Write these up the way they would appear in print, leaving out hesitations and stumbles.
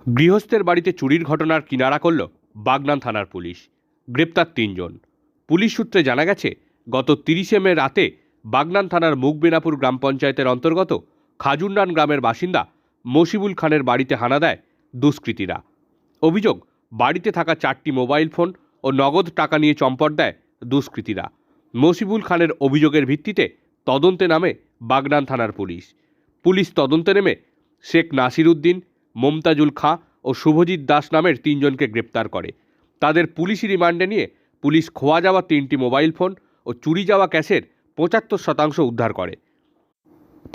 গৃহস্থের বাড়িতে চুরির ঘটনার কিনারা করল বাগনান থানার পুলিশ। গ্রেপ্তার ৩ জন। পুলিশ সূত্রে জানা গেছে, গত ৩০শে মে রাতে বাগনান থানার মুগবেনাপুর গ্রাম পঞ্চায়েতের অন্তর্গত খাজুন্ডান গ্রামের বাসিন্দা মশিবুল খানের বাড়িতে হানা দেয় দুষ্কৃতীরা। অভিযোগ, বাড়িতে থাকা 4টি মোবাইল ফোন ও নগদ টাকা নিয়ে চম্পট দেয় দুষ্কৃতীরা। মশিবুল খানের অভিযোগের ভিত্তিতে তদন্তে নামে বাগনান থানার পুলিশ। পুলিশ তদন্তে নেমে শেখ নাসির উদ্দিন, মমতাজুল খাঁ ও শুভজিৎ দাস নামের 3 জনকে গ্রেপ্তার করে। তাদের পুলিশি রিমান্ডে নিয়ে পুলিশ খোয়া যাওয়া 3টি মোবাইল ফোন ও চুরি যাওয়া ক্যাশের 75% উদ্ধার করে।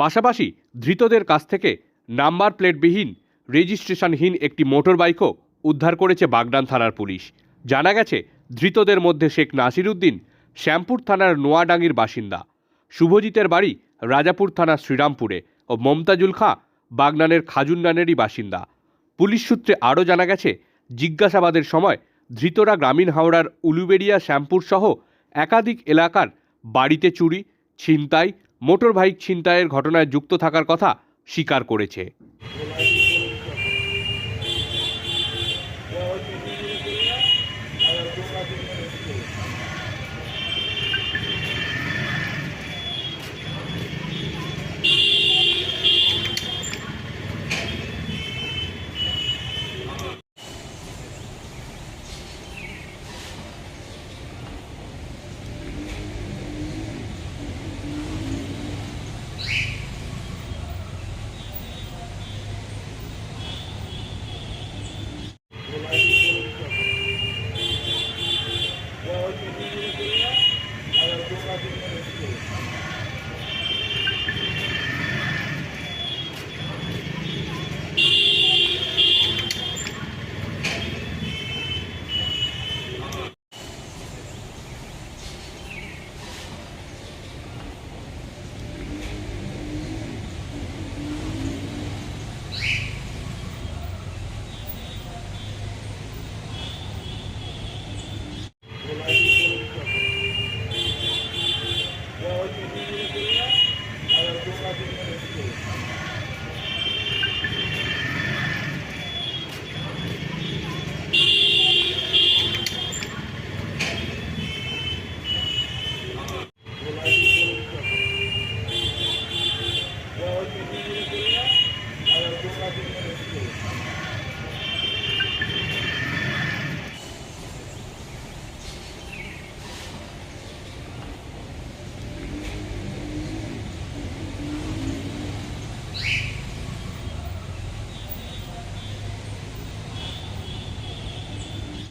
পাশাপাশি ধৃতদের কাছ থেকে নাম্বার প্লেটবিহীন, রেজিস্ট্রেশনহীন একটি মোটর বাইকও উদ্ধার করেছে বাগনান থানার পুলিশ। জানা গেছে, ধৃতদের মধ্যে শেখ নাসির উদ্দিন শ্যামপুর থানার নোয়াডাঙ্গির বাসিন্দা, শুভজিতের বাড়ি রাজাপুর থানার শ্রীরামপুরে ও মমতাজুল খাঁ বাগনানের খাজুন্ডানেরই বাসিন্দা। পুলিশ সূত্রে আরও জানা গেছে, জিজ্ঞাসাবাদের সময় ধৃতরা গ্রামীণ হাওড়ার উলুবেড়িয়া, শ্যামপুর সহ একাধিক এলাকার বাড়িতে চুরি, ছিনতাই, মোটর বাইক ছিনতাইয়ের ঘটনায় যুক্ত থাকার কথা স্বীকার করেছে।